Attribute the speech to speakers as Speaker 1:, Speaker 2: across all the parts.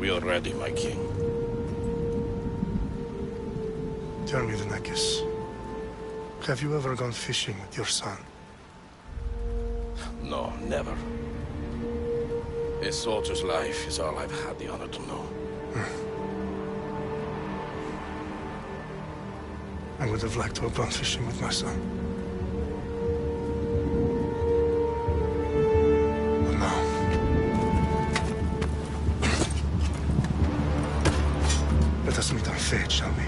Speaker 1: We are ready, my king.
Speaker 2: Tell me, Lenakis, have you ever gone fishing with your son?
Speaker 1: No, never. A soldier's life is all I've had the honor to know.
Speaker 2: I would have liked to have gone fishing with my son. But no. Let us meet our fate, shall we?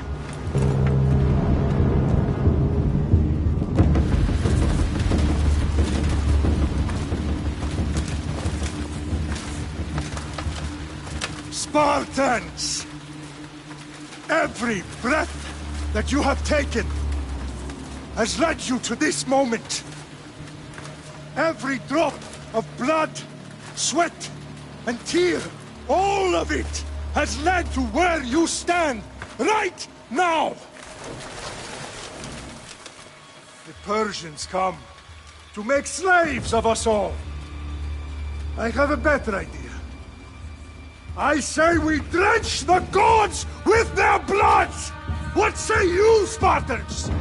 Speaker 3: Spartans! Every breath that you have taken has led you to this moment. Every drop of blood, sweat, and tear, all of it has led to where you stand right now. The Persians come to make slaves of us all. I have a better idea. I say we drench the gods with their blood! What say you, Spartans?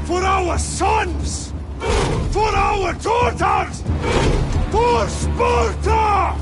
Speaker 3: For our sons! For our daughters! For Sparta!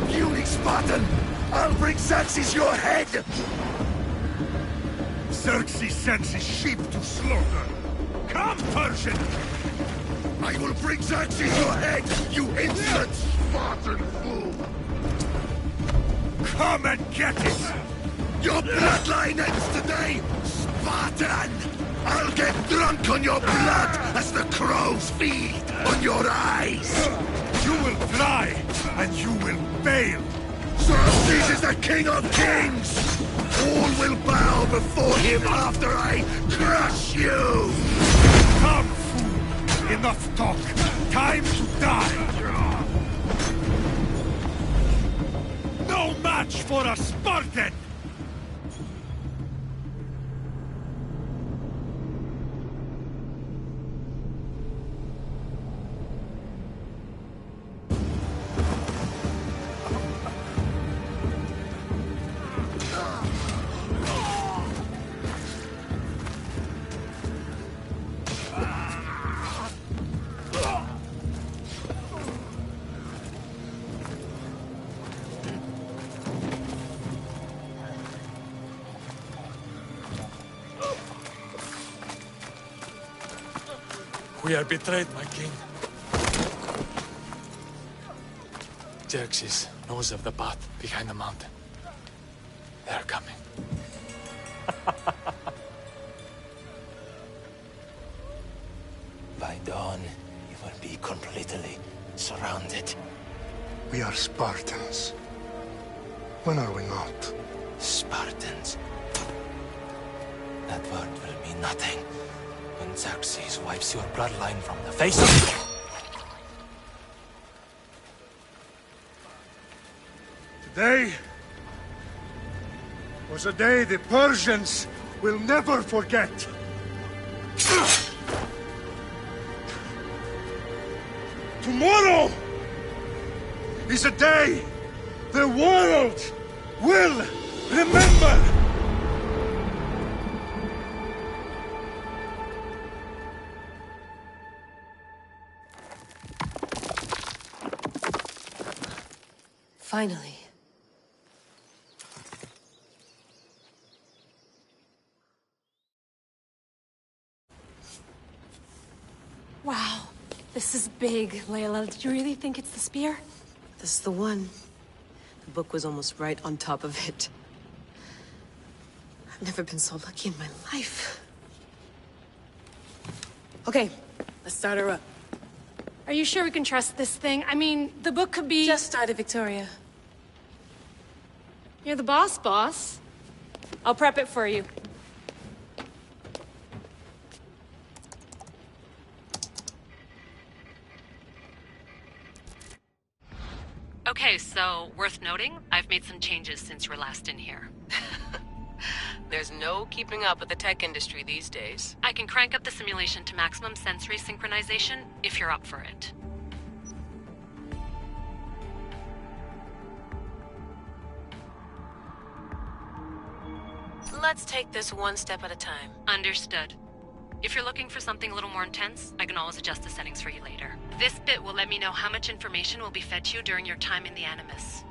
Speaker 3: Puny Spartan! I'll bring Xerxes your head! Xerxes sends his sheep to slaughter. Come, Persian! I will bring Xerxes your head, you insolent Spartan fool! Come and get it! Your bloodline ends today, Spartan! I'll get drunk on your blood as the crows feed on your eyes! You will try, and you will fail! Xerxes is the king of kings! All will bow before him after I crush you! Come, fool! Enough talk! Time to die! No match for a Spartan!
Speaker 4: We are betrayed, my king. Xerxes knows of the path behind the mountain. They are coming.
Speaker 5: By dawn, you will be completely surrounded.
Speaker 2: We are Spartans. When are we not?
Speaker 5: Spartans. That word will mean nothing when Xerxes wipes your bloodline from the face of...
Speaker 3: Today was a day the Persians will never forget. Tomorrow is a day the world will remember.
Speaker 6: Finally.
Speaker 7: Wow, this is big, Layla. Did you really think it's the spear?
Speaker 6: This is the one. The book was almost right on top of it. I've never been so lucky in my life. Okay, let's start her up.
Speaker 7: Are you sure we can trust this thing? I mean, the book could be...
Speaker 6: Just started, Victoria.
Speaker 7: You're the boss. I'll prep it for you.
Speaker 8: Okay, so, worth noting, I've made some changes since you were last in here.
Speaker 6: There's no keeping up with the tech industry these days.
Speaker 8: I can crank up the simulation to maximum sensory synchronization, if you're up for it.
Speaker 6: Let's take this one step at a time.
Speaker 8: Understood. If you're looking for something a little more intense, I can always adjust the settings for you later. This bit will let me know how much information will be fed to you during your time in the Animus.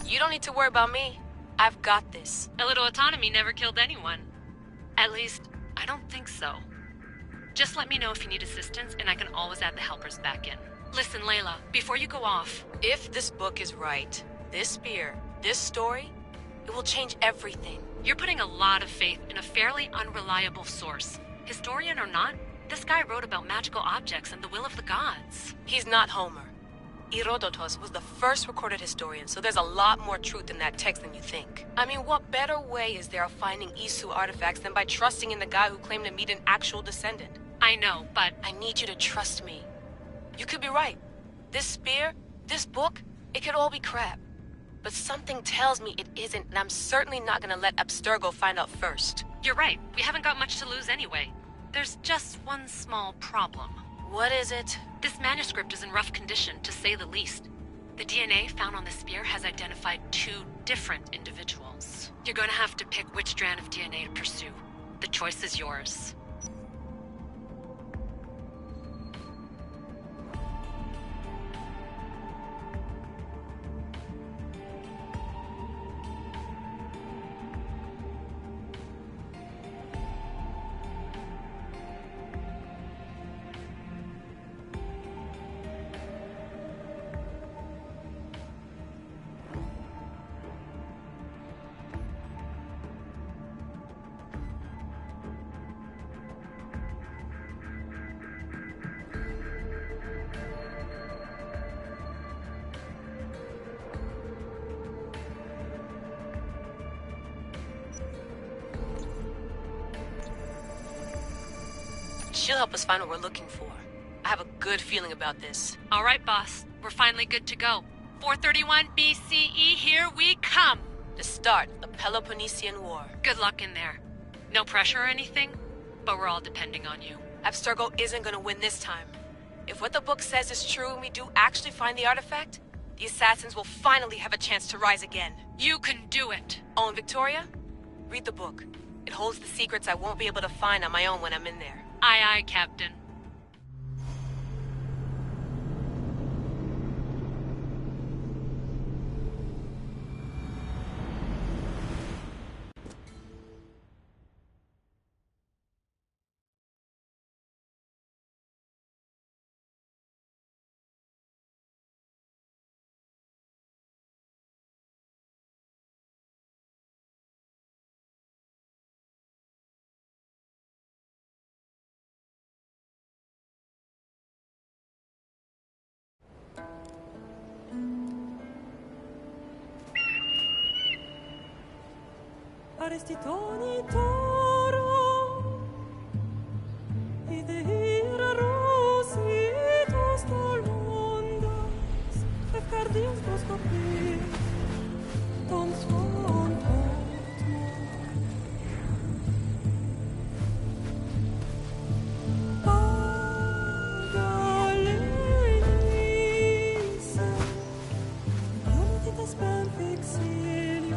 Speaker 6: You don't need to worry about me. I've got this.
Speaker 8: A little autonomy never killed anyone. At least, I don't think so. Just let me know if you need assistance, and I can always add the helpers back in. Listen, Layla, before you go off...
Speaker 6: If this book is right, this spear, this story, it will change everything.
Speaker 8: You're putting a lot of faith in a fairly unreliable source. Historian or not, this guy wrote about magical objects and the will of the gods.
Speaker 6: He's not Homer. Herodotus was the first recorded historian, so there's a lot more truth in that text than you think. I mean, what better way is there of finding Isu artifacts than by trusting in the guy who claimed to meet an actual descendant?
Speaker 8: I know, but...
Speaker 6: I need you to trust me. You could be right. This spear, this book, it could all be crap. but something tells me it isn't, and I'm certainly not gonna let Abstergo find out first.
Speaker 8: You're right. We haven't got much to lose anyway. There's just one small problem.
Speaker 6: What is it?
Speaker 8: This manuscript is in rough condition, to say the least. The DNA found on the spear has identified 2 different individuals. You're gonna have to pick which strand of DNA to pursue. The choice is yours.
Speaker 6: She'll help us find what we're looking for. I have a good feeling about this.
Speaker 8: All right, boss. We're finally good to go. 431 BCE, here we come!
Speaker 6: The start of the Peloponnesian War.
Speaker 8: Good luck in there. No pressure or anything, but we're all depending on you.
Speaker 6: Abstergo isn't gonna win this time. If what the book says is true and we do actually find the artifact, the assassins will finally have a chance to rise again.
Speaker 8: You can do it!
Speaker 6: Oh, and Victoria? Read the book. It holds the secrets I won't be able to find on my own when I'm in there.
Speaker 8: Aye, aye, Captain.
Speaker 9: Arestitoni toro, idehira rositos tolmondas, efcardios proscopir, ton son Pagalenisa, unititas ben fixilianis.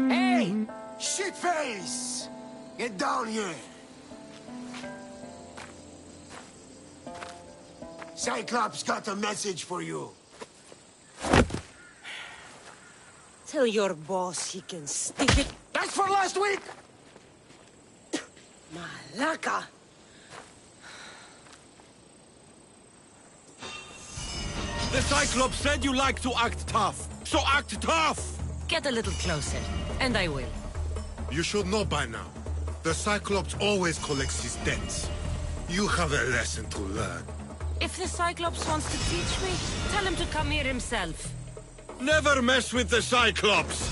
Speaker 10: Hey! Shitface! Get down here! Cyclops got a message for you.
Speaker 11: Tell your boss he can stick it.
Speaker 10: That's for last week!
Speaker 11: Malaka!
Speaker 12: The Cyclops said you like to act tough, so act tough!
Speaker 11: Get a little closer, and I will.
Speaker 2: You should know by now. The Cyclops always collects his debts. You have a lesson to learn.
Speaker 11: If the Cyclops wants to teach me, tell him to come here himself.
Speaker 12: Never mess with the Cyclops!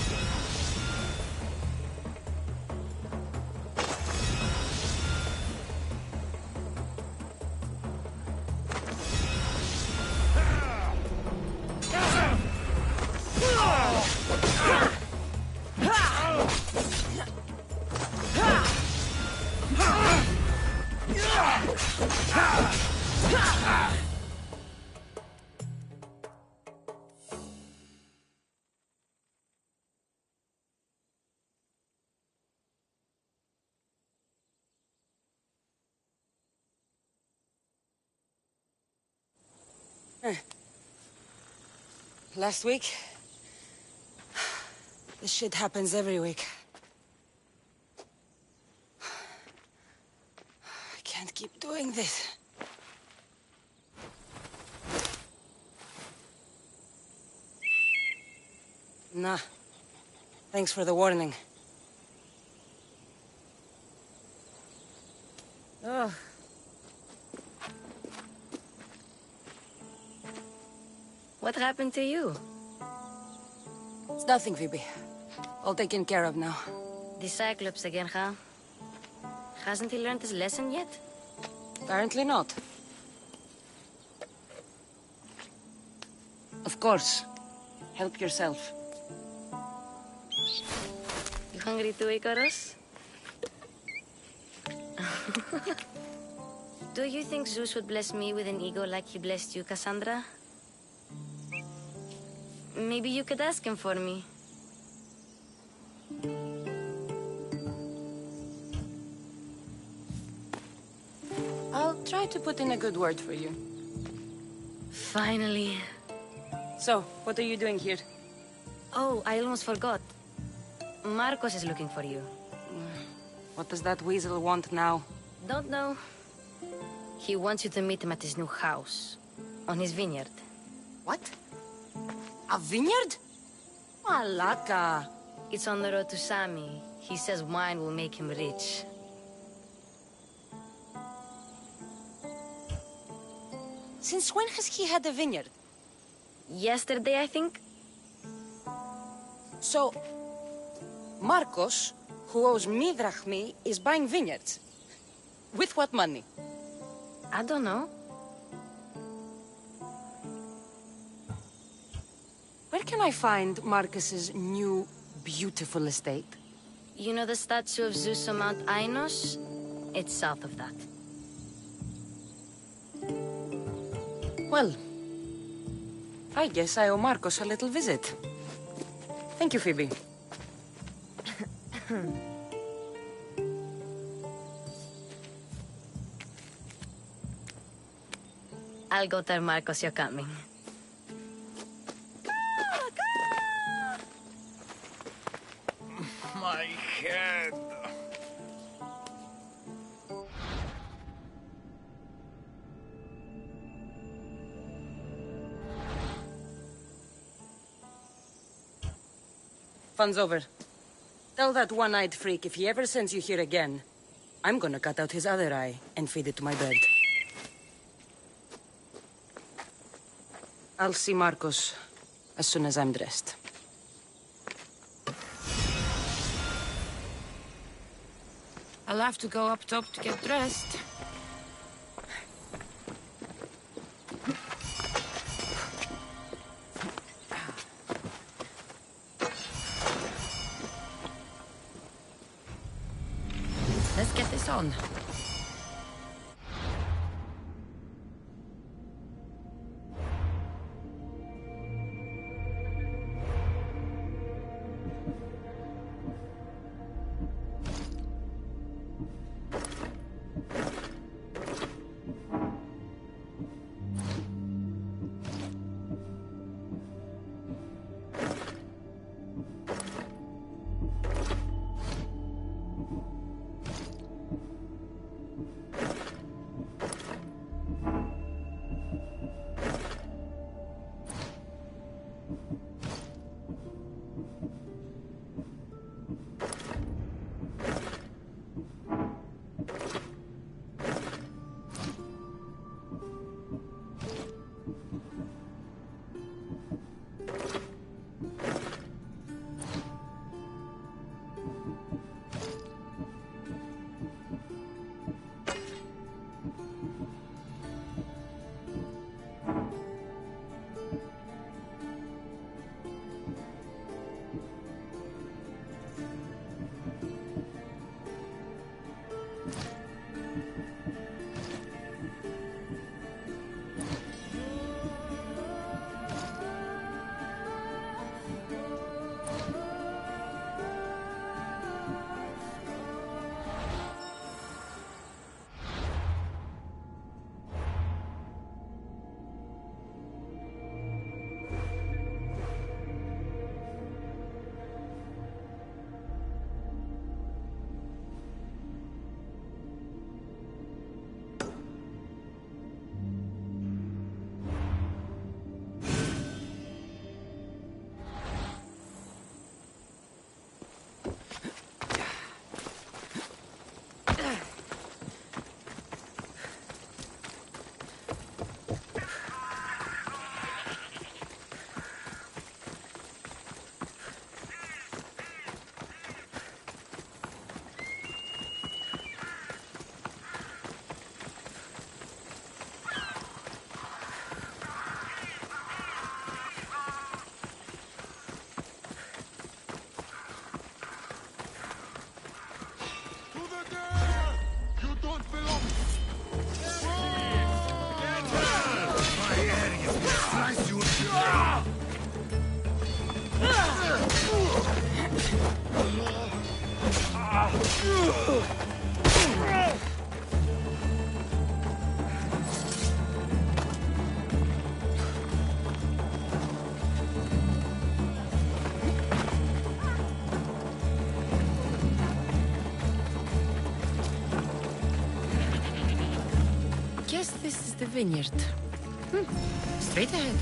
Speaker 11: Last week? This shit happens every week. doing this? Nah. Thanks for the warning. Oh.
Speaker 13: What happened to you?
Speaker 11: It's nothing, Phoebe. All taken care of now.
Speaker 13: The Cyclops again, huh? Hasn't he learned his lesson yet?
Speaker 11: Apparently not. Of course. Help yourself.
Speaker 13: You hungry too, Icarus? Do you think Zeus would bless me with an ego like he blessed you, Cassandra? Maybe you could ask him for me.
Speaker 11: I'll try to put in a good word for you.
Speaker 13: Finally.
Speaker 11: So, what are you doing here?
Speaker 13: Oh, I almost forgot. Marcos is looking for you.
Speaker 11: What does that weasel want now?
Speaker 13: Don't know. He wants you to meet him at his new house. On his vineyard.
Speaker 11: What? A vineyard? Malaka.
Speaker 13: It's on the road to Sami. He says wine will make him rich.
Speaker 11: Since when has he had a vineyard?
Speaker 13: Yesterday, I think.
Speaker 11: So, Marcos, who owes me drachmi, is buying vineyards. With what money?
Speaker 13: I don't know.
Speaker 11: Where can I find Marcus's new, beautiful estate?
Speaker 13: You know the statue of Zeus on Mount Ainos? It's south of that.
Speaker 11: Well, I guess I owe Marcos a little visit. Thank you, Phoebe.
Speaker 13: I'll go tell Marcos you're coming.
Speaker 12: My head.
Speaker 11: Fun's over. Tell that one-eyed freak if he ever sends you here again, I'm gonna cut out his other eye and feed it to my bird. I'll see Marcos as soon as I'm dressed.
Speaker 14: I'll have to go up top to get dressed. Let's get this on. Guess this is the vineyard. Straight ahead.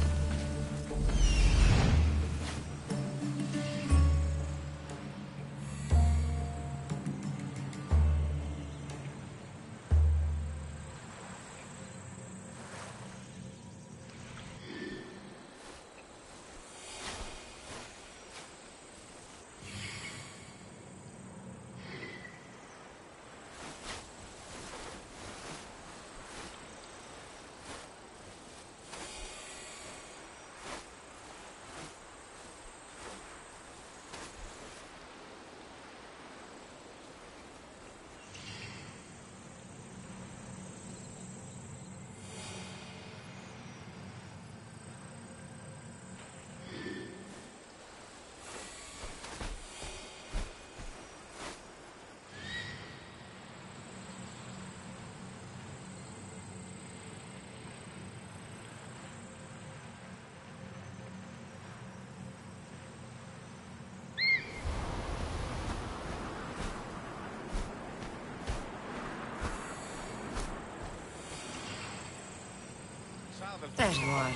Speaker 14: There you are.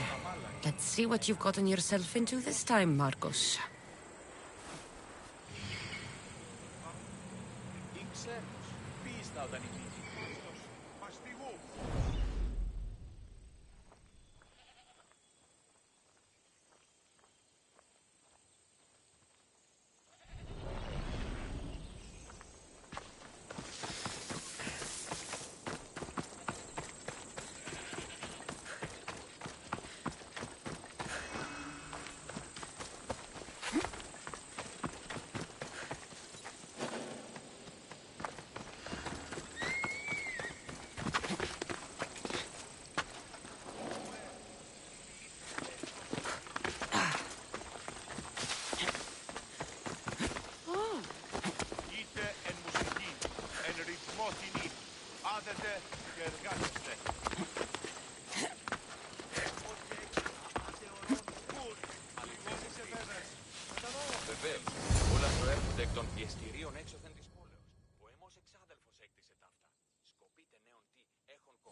Speaker 14: Let's see what you've gotten yourself into this time, Marcos.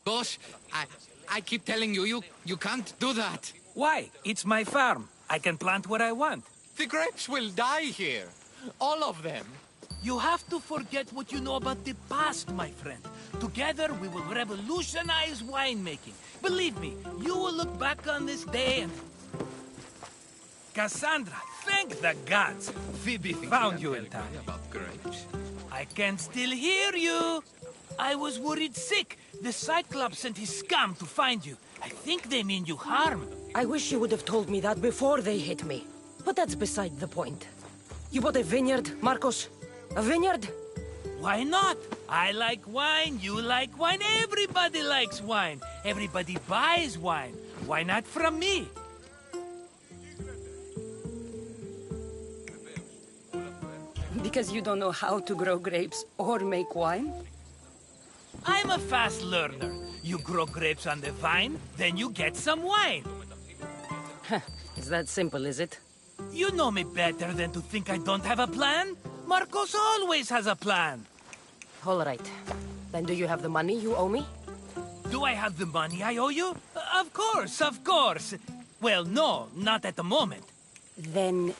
Speaker 15: Boss, I keep telling you, you can't do that.
Speaker 16: Why? It's my farm. I can plant what I want.
Speaker 15: The grapes will die here. All of them.
Speaker 16: You have to forget what you know about the past, my friend. Together, we will revolutionize winemaking. Believe me, you will look back on this day and... Cassandra, thank the gods. Phoebe found you in time.
Speaker 15: About grapes.
Speaker 16: I can still hear you. I was worried sick. The Cyclops sent his scum to find you. I think they mean you harm.
Speaker 11: I wish you would have told me that before they hit me. But that's beside the point. You bought a vineyard, Marcos? A vineyard?
Speaker 16: Why not? I like wine, you like wine, everybody likes wine. Everybody buys wine. Why not from me?
Speaker 11: Because you don't know how to grow grapes or make wine?
Speaker 16: I'm a fast learner. You grow grapes on the vine, then you get some wine.
Speaker 11: It's that simple, is it?
Speaker 16: You know me better than to think I don't have a plan. Marcos always has a plan.
Speaker 11: All right. Then do you have the money you owe me?
Speaker 16: Do I have the money I owe you? Of course, of course. Well, no, not at the moment.
Speaker 11: Then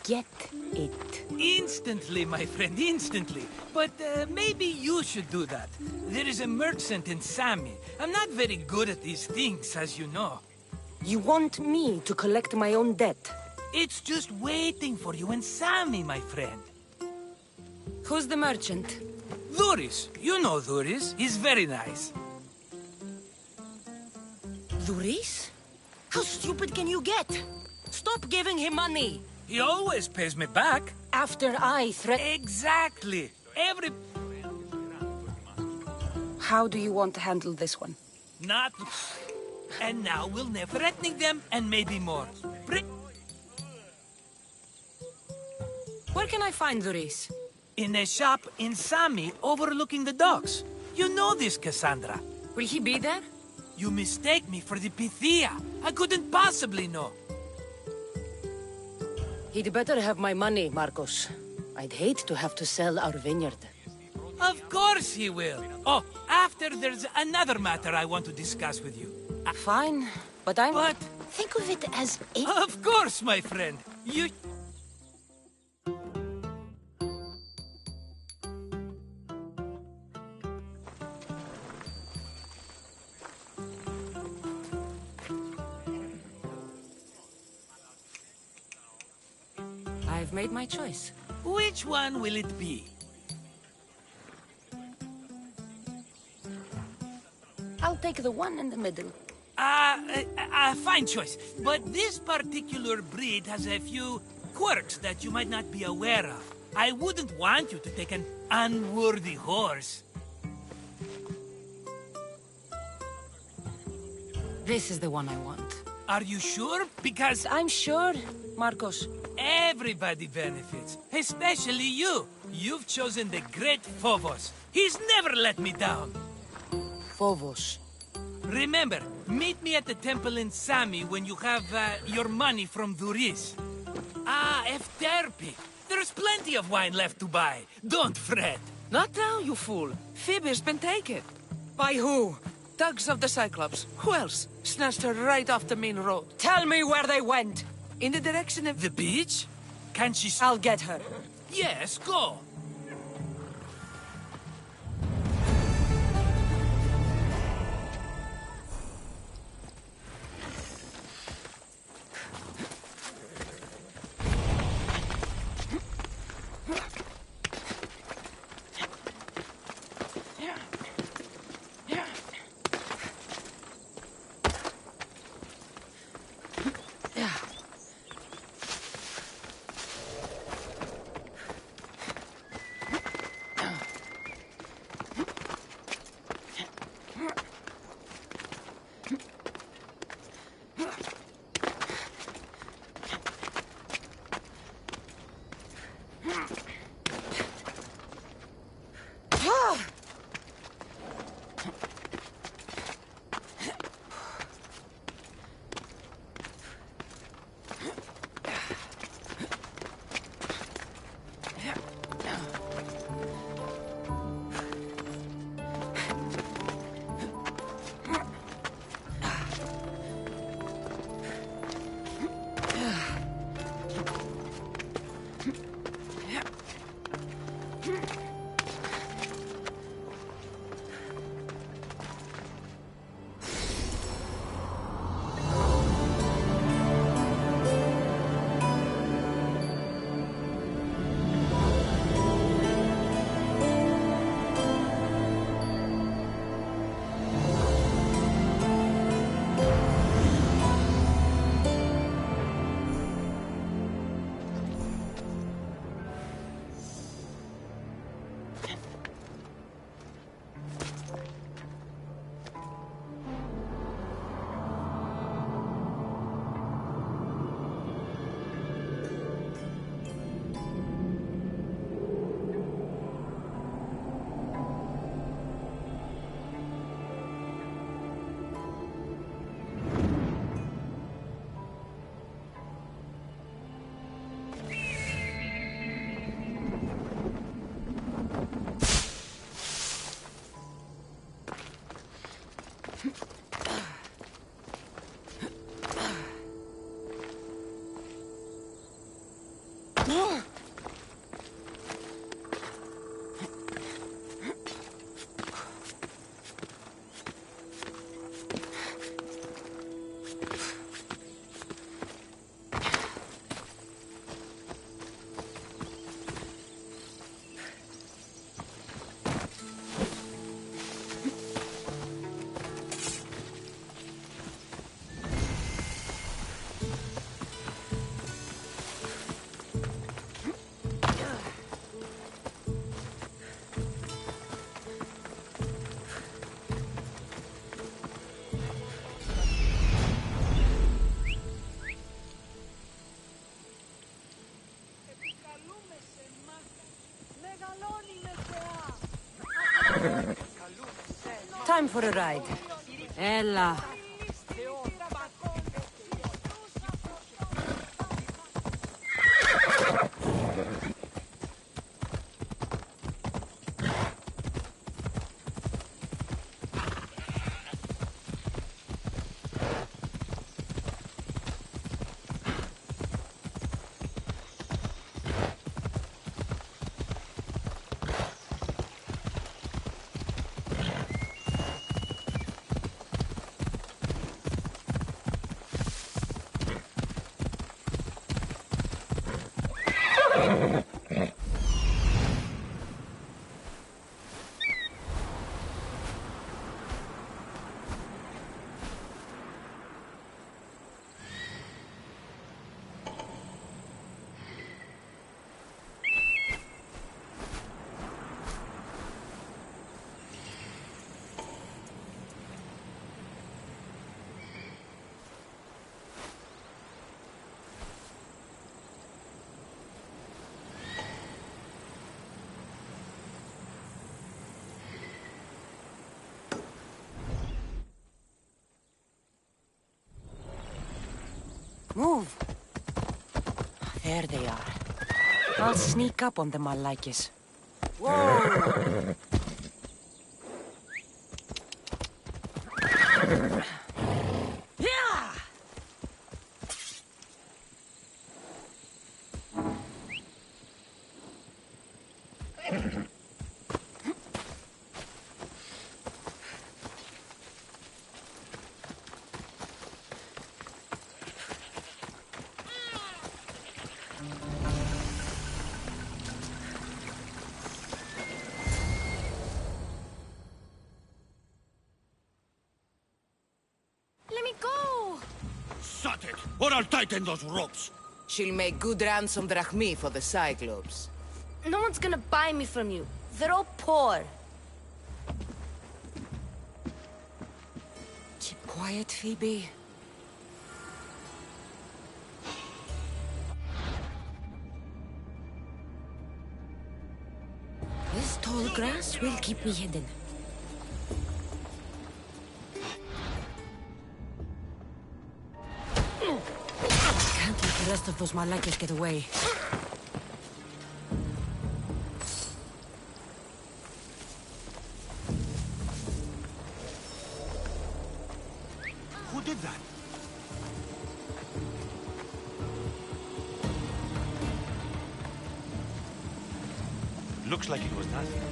Speaker 11: get it.
Speaker 16: Instantly, my friend, instantly. But maybe you should do that. There is a merchant in Sami. I'm not very good at these things, as you know.
Speaker 11: You want me to collect my own debt?
Speaker 16: It's just waiting for you in Sami, my friend.
Speaker 11: Who's the merchant?
Speaker 16: Duris. You know Duris. He's very nice.
Speaker 11: Duris? How stupid can you get? Stop giving him money!
Speaker 16: He always pays me back.
Speaker 11: After I
Speaker 16: Exactly.
Speaker 11: How do you want to handle this one?
Speaker 16: Not... And now we'll never threatening them, and maybe more.
Speaker 11: Where can I find Duris?
Speaker 16: in a shop in Sami overlooking the docks. You know this, Cassandra.
Speaker 14: Will he be there?
Speaker 16: You mistake me for the Pythia. I couldn't possibly know.
Speaker 11: He'd better have my money, Marcos. I'd hate to have to sell our vineyard.
Speaker 16: Of course he will. Oh, after there's another matter I want to discuss with you.
Speaker 11: Fine, but think of it as a...
Speaker 16: Of course, my friend. You...
Speaker 14: I've made my choice.
Speaker 16: Which one will it be?
Speaker 11: I'll take the one in the middle.
Speaker 16: Fine choice. But this particular breed has a few quirks that you might not be aware of. I wouldn't want you to take an unworthy horse.
Speaker 14: This is the one I want.
Speaker 16: Are you sure? Because...
Speaker 11: I'm sure, Marcos.
Speaker 16: Everybody benefits, especially you. You've chosen the great Phobos. He's never let me down.
Speaker 11: Phobos.
Speaker 16: Remember, meet me at the temple in Sami when you have your money from Duris. Efterpi. There's plenty of wine left to buy. Don't fret.
Speaker 17: Not now, you fool. Phoebe's been taken. By who? Thugs of the Cyclops. Who else? Snatched her right off the main road.
Speaker 11: Tell me where they went!
Speaker 17: In the direction of...
Speaker 16: The beach? Can she...
Speaker 11: I'll get her.
Speaker 16: Yes, go.
Speaker 11: Time for a ride.
Speaker 14: Ella.
Speaker 11: Move. There they are. I'll sneak up on them, Malakis. Whoa! Yeah!
Speaker 9: Let me go!
Speaker 12: Shut it, or I'll tighten those ropes.
Speaker 17: She'll make good ransom drachmi for the Cyclops.
Speaker 13: No one's gonna buy me from you. They're all poor.
Speaker 11: Keep quiet, Phoebe.
Speaker 14: This tall grass will keep me hidden. Can't let the rest of those Malakis get away.
Speaker 12: Who did that? Looks like it was nothing.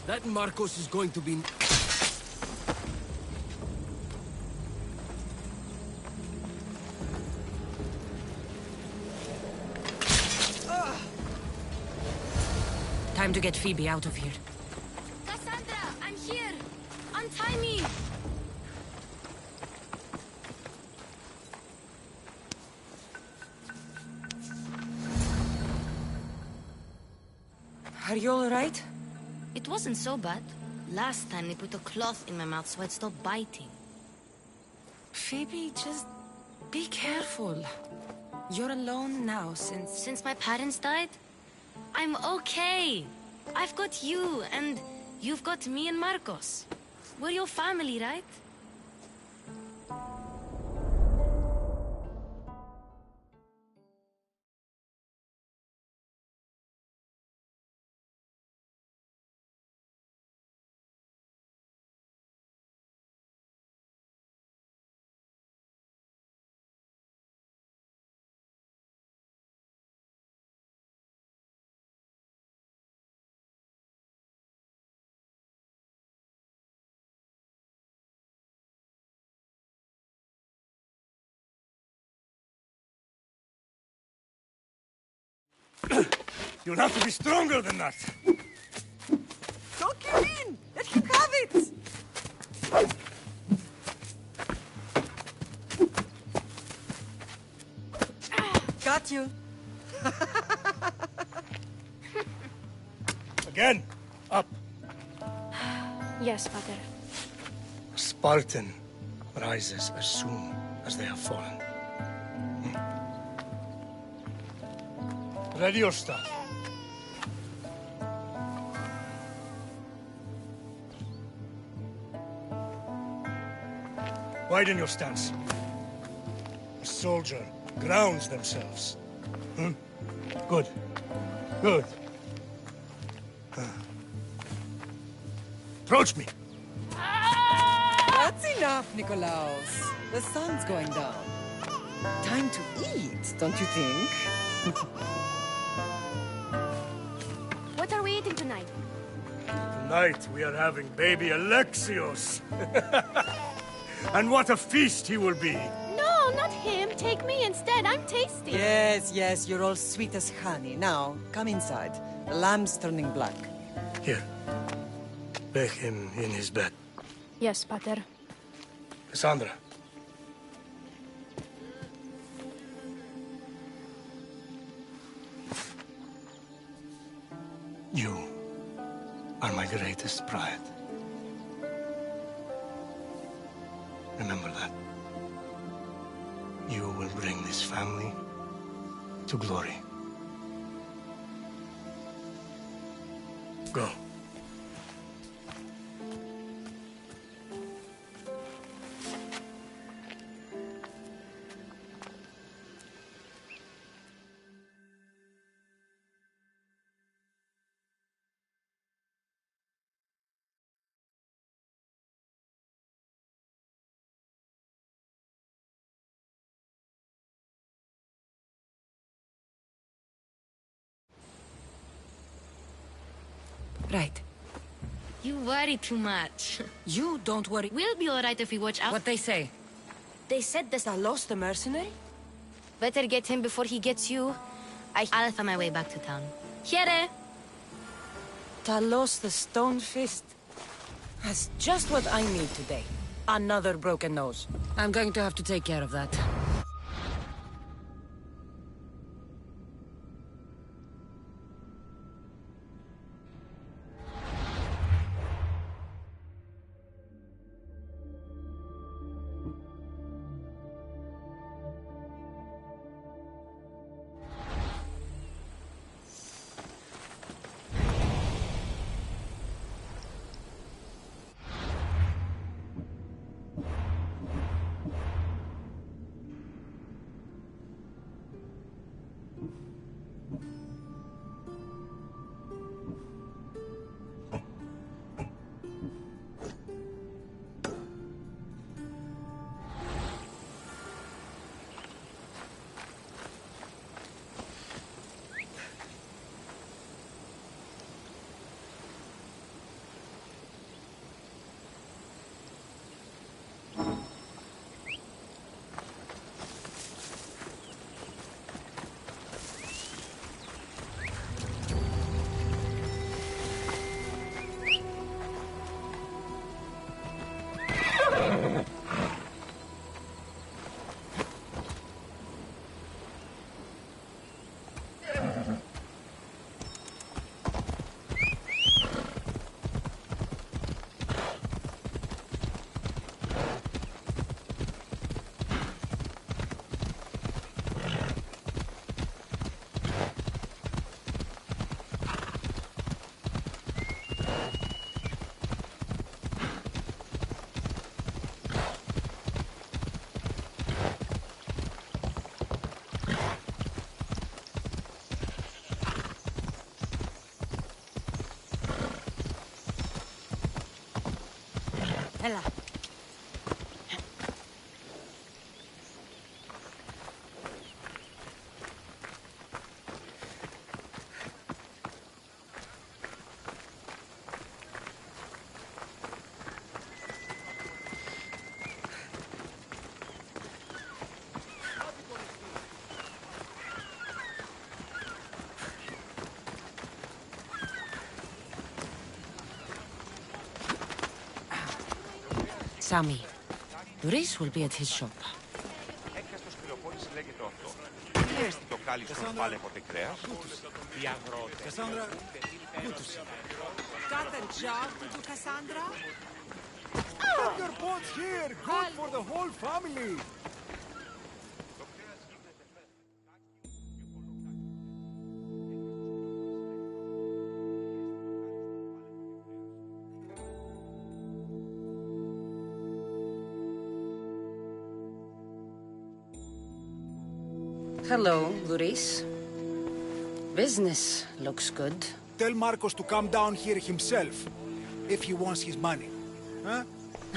Speaker 18: That Marcos is going to be...
Speaker 14: Time to get Phoebe out of here.
Speaker 13: Cassandra, I'm here! Untie me!
Speaker 11: Are you all right?
Speaker 13: It wasn't so bad. Last time they put a cloth in my mouth so I'd stop biting.
Speaker 11: Phoebe, just be careful. You're alone now since...
Speaker 13: Since my parents died? I'm okay. I've got you, and you've got me and Marcos. We're your family, right?
Speaker 3: You'll have to be stronger than that.
Speaker 9: Don't give in! Let him have it!
Speaker 11: got you.
Speaker 3: Again, up.
Speaker 7: Yes, Father.
Speaker 3: A Spartan rises as soon as they have fallen. Ready your stuff. Widen your stance. A soldier grounds themselves. Good. Good. Approach me.
Speaker 17: That's enough, Nikolaos. The sun's going down. Time to eat, don't you think?
Speaker 7: What are we eating tonight?
Speaker 3: Tonight we are having baby Alexios. And what a feast he will be.
Speaker 7: No, not him. Take me instead. I'm tasty.
Speaker 17: Yes, yes, you're all sweet as honey. Now, come inside. The lamb's turning black.
Speaker 3: Here. Lay him in his bed.
Speaker 7: Yes, Pater.
Speaker 3: Cassandra. You are my greatest pride. Remember that. You will bring this family to glory. Go.
Speaker 14: Right.
Speaker 13: You worry too much.
Speaker 14: You don't worry.
Speaker 13: We'll be alright if we watch out.
Speaker 14: What they say?
Speaker 11: They said there's a lost the mercenary?
Speaker 13: Better get him before he gets you. I'll find my way back to town. Here!
Speaker 11: Talos the Stone Fist. That's just what I need today. Another broken nose.
Speaker 14: I'm going to have to take care of that.
Speaker 11: Ella.
Speaker 14: Sammy. Doris will be at his shop.
Speaker 19: Το κάλιστον πάλευε κρέας. Οι αγρότες.
Speaker 20: Cassandra, good to see you. Got a job to do, Cassandra? Put your pots here. Good for the whole family.
Speaker 11: Hello, Luis. Business looks good.
Speaker 20: Tell Marcos to come down here himself, if he wants his money. Huh?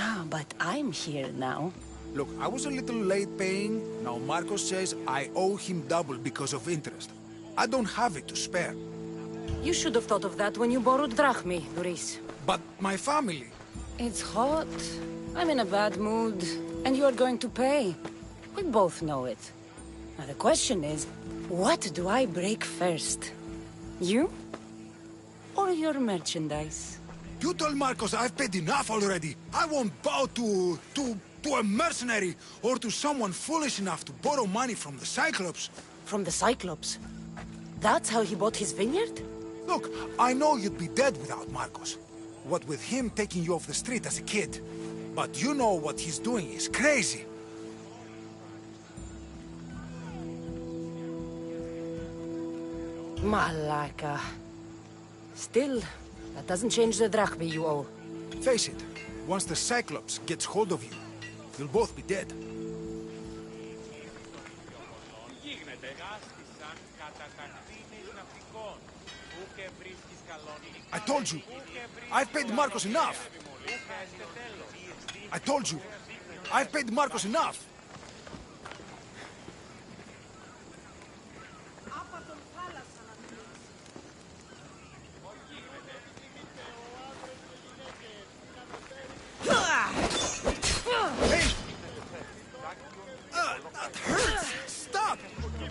Speaker 11: No, but I'm here now.
Speaker 20: Look, I was a little late paying. Now Marcos says I owe him double because of interest. I don't have it to spare.
Speaker 11: You should have thought of that when you borrowed drachmi, Luis.
Speaker 20: But my family...
Speaker 11: It's hot. I'm in a bad mood. And you are going to pay. We both know it. Now the question is, what do I break first? You? Or your merchandise?
Speaker 20: You told Marcos I've paid enough already. I won't bow to a mercenary or to someone foolish enough to borrow money from the Cyclops.
Speaker 11: From the Cyclops? That's how he bought his vineyard?
Speaker 20: Look, I know you'd be dead without Marcos. What with him taking you off the street as a kid. But you know what he's doing is crazy.
Speaker 11: Malaka. Still, that doesn't change the drachmi you owe.
Speaker 20: Face it, once the Cyclops gets hold of you, you'll both be dead. I told you, I've paid Marcos enough. I told you, I've paid Marcos enough. That hurts! Stop!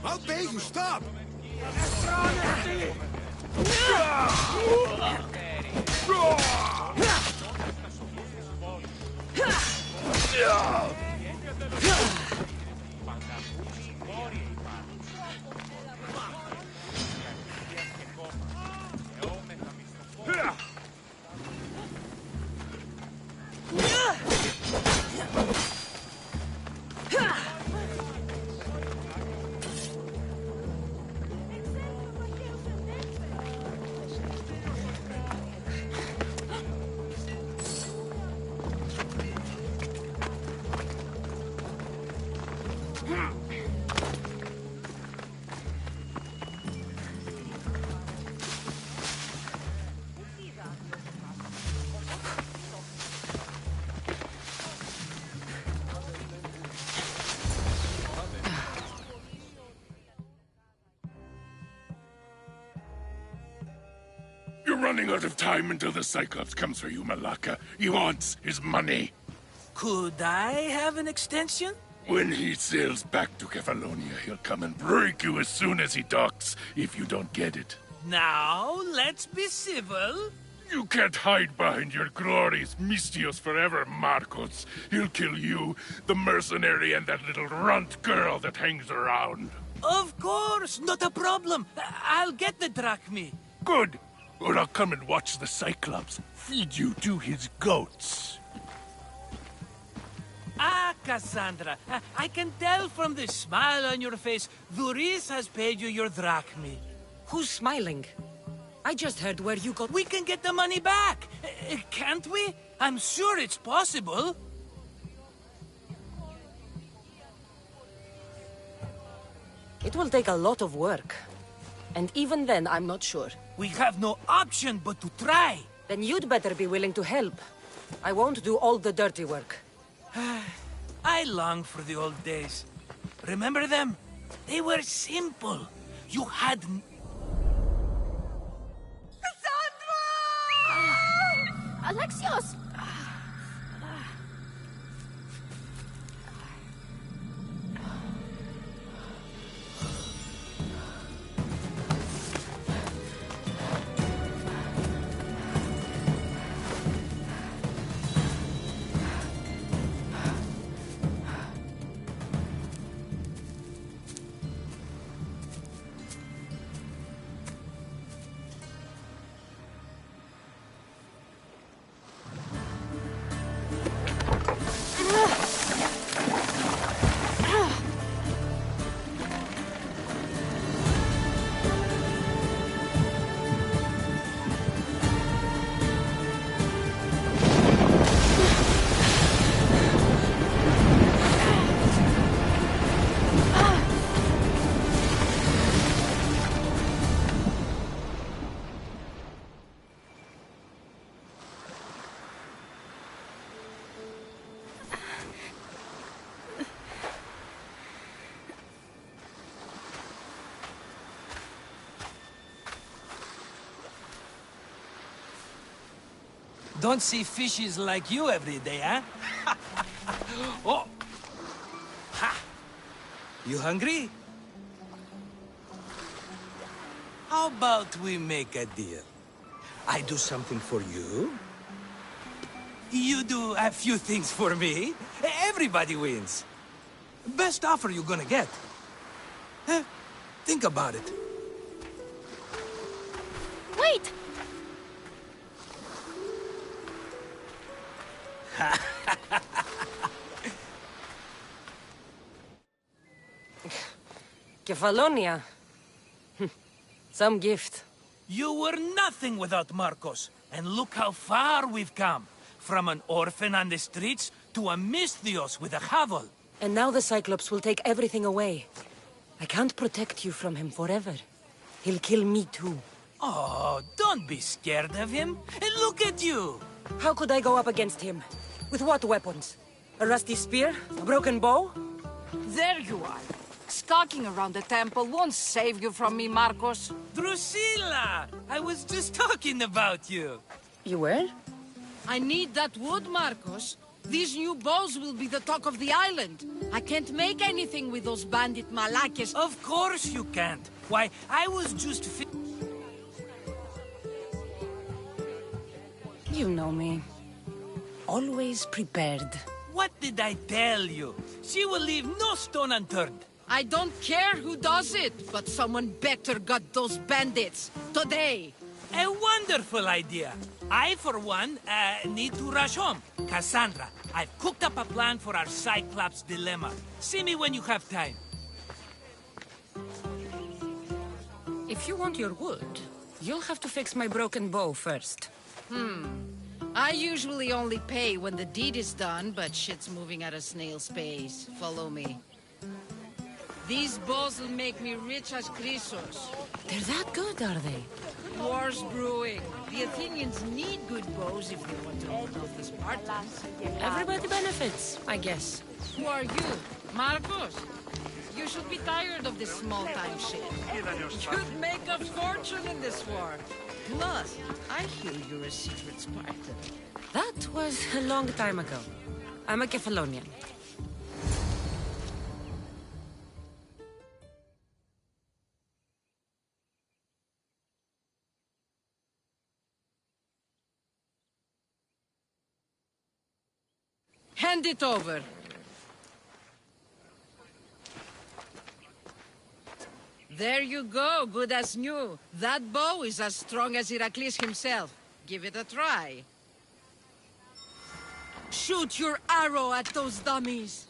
Speaker 20: I'll pay you, stop!
Speaker 1: You're running out of time until the Cyclops comes for you, Malaka. He wants his money.
Speaker 16: Could I have an extension?
Speaker 1: When he sails back to Kefalonia, he'll come and break you as soon as he docks, if you don't get it.
Speaker 16: Now, let's be civil.
Speaker 1: You can't hide behind your glories, Mistios forever, Marcos. He'll kill you, the mercenary, and that little runt girl that hangs around.
Speaker 16: Of course, not a problem. I'll get the drachmi.
Speaker 1: Good. Or I'll come and watch the Cyclops feed you to his goats.
Speaker 16: Ah, Cassandra, I can tell from the smile on your face, Duris has paid you your drachmi.
Speaker 11: Who's smiling? I just heard where you got...
Speaker 16: We can get the money back, can't we? I'm sure it's possible.
Speaker 11: It will take a lot of work. And even then, I'm not sure.
Speaker 16: We have no option but to try.
Speaker 11: Then you'd better be willing to help. I won't do all the dirty work.
Speaker 16: I long for the old days. Remember them? They were simple. You had...
Speaker 7: Alexios!
Speaker 16: Don't see fishes like you every day, huh? Oh! Ha! You hungry? How about we make a deal? I do something for you. You do a few things for me. Everybody wins. Best offer you're gonna get. Think about it.
Speaker 9: Wait!
Speaker 11: Kefalonia. Some gift.
Speaker 16: You were nothing without Marcos. And look how far we've come. From an orphan on the streets to a Misthios with a hovel.
Speaker 11: And now the Cyclops will take everything away. I can't protect you from him forever. He'll kill me too.
Speaker 16: Oh, don't be scared of him. And look at you.
Speaker 11: How could I go up against him? With what weapons? A rusty spear? A broken bow?
Speaker 21: There you are. Skulking around the temple won't save you from me, Marcos.
Speaker 16: Drusilla! I was just talking about you.
Speaker 11: You were?
Speaker 21: I need that wood, Marcos. These new bows will be the talk of the island. I can't make anything with those bandit malakes.
Speaker 16: Of course you can't. Why, I was just
Speaker 11: You know me. Always prepared.
Speaker 16: What did I tell you? She will leave no stone unturned.
Speaker 21: I don't care who does it, but someone better got those bandits. Today.
Speaker 16: A wonderful idea. I, for one, need to rush home. Cassandra, I've cooked up a plan for our Cyclops dilemma. See me when you have time.
Speaker 11: If you want your wood, you'll have to fix my broken bow first.
Speaker 21: I usually only pay when the deed is done, but shit's moving at a snail's pace. Follow me. These bows will make me rich as Chrysos.
Speaker 11: They're that good, are they?
Speaker 21: War's brewing. The Athenians need good bows if they want to hold off the Spartans.
Speaker 11: Everybody benefits, I guess.
Speaker 21: Who are you? Marcos? You should be tired of this small-time shit. You'd make a fortune in this war. Plus, I hear you're a secret Spartan.
Speaker 11: That was a long time ago. I'm a Kefalonian.
Speaker 21: Hand it over. There you go, good as new. That bow is as strong as Heracles himself. Give it a try. Shoot your arrow at those dummies.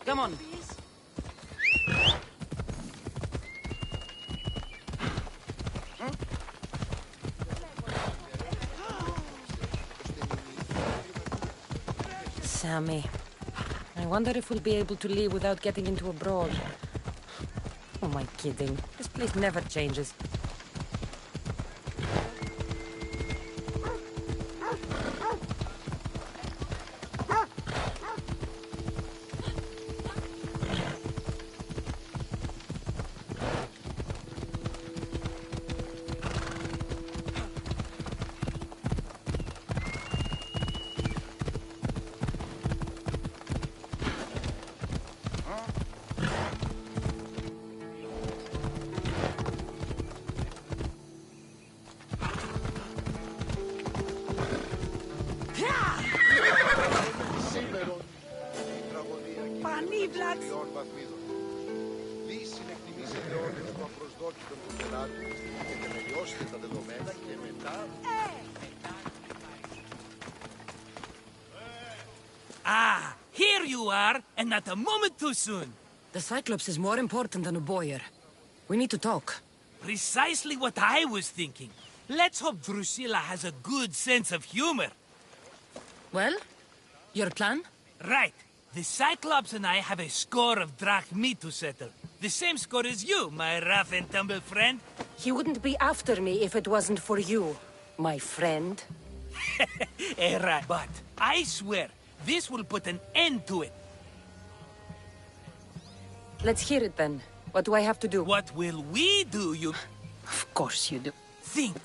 Speaker 11: Come on.
Speaker 14: Sammy. I wonder if we'll be able to leave without getting into a brawl. Oh, am I kidding? This place never changes.
Speaker 16: Ah, here you are, and not a moment too soon.
Speaker 14: The Cyclops is more important than a Boyer. We need to talk.
Speaker 16: Precisely what I was thinking. Let's hope Drusilla has a good sense of humor.
Speaker 14: Well, your plan?
Speaker 16: Right. The Cyclops and I have a score of drachmi to settle. The same score as you, my rough and tumble friend.
Speaker 14: He wouldn't be after me if it wasn't for you, my friend.
Speaker 16: Right. But I swear, this will put an end to it.
Speaker 14: Let's hear it then. What do I have to do?
Speaker 16: What will we do, you...
Speaker 14: Of course you do.
Speaker 16: Think.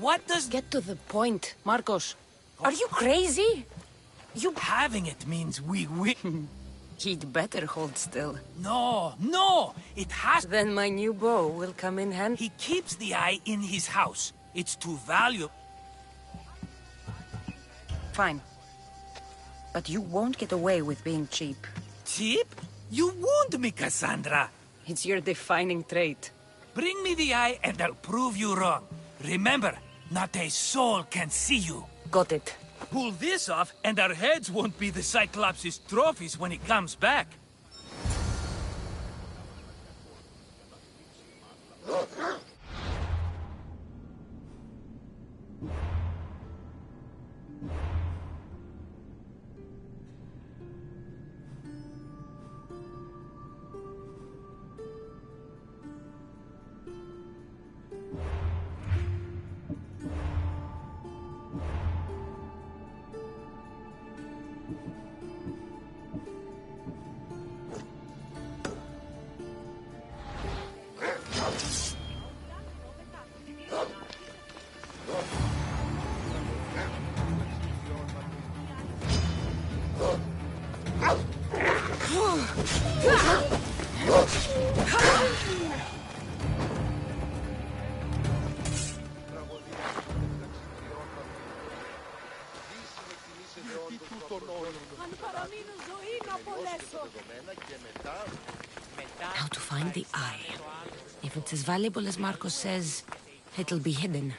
Speaker 16: What does...
Speaker 14: Get to the point, Marcos. Are you crazy? You...
Speaker 16: Having it means we win.
Speaker 14: He'd better hold still.
Speaker 16: No! It has...
Speaker 14: Then my new bow will come in handy.
Speaker 16: He keeps the eye in his house. It's too valuable.
Speaker 14: Fine. But you won't get away with being cheap.
Speaker 16: Cheap? You wound me, Cassandra.
Speaker 14: It's your defining trait.
Speaker 16: Bring me the eye and I'll prove you wrong. Remember, not a soul can see you.
Speaker 14: Got it.
Speaker 16: Pull this off and our heads won't be the Cyclops' trophies when he comes back.
Speaker 14: How to find the eye. If it's as valuable as Marcos says, it'll be hidden.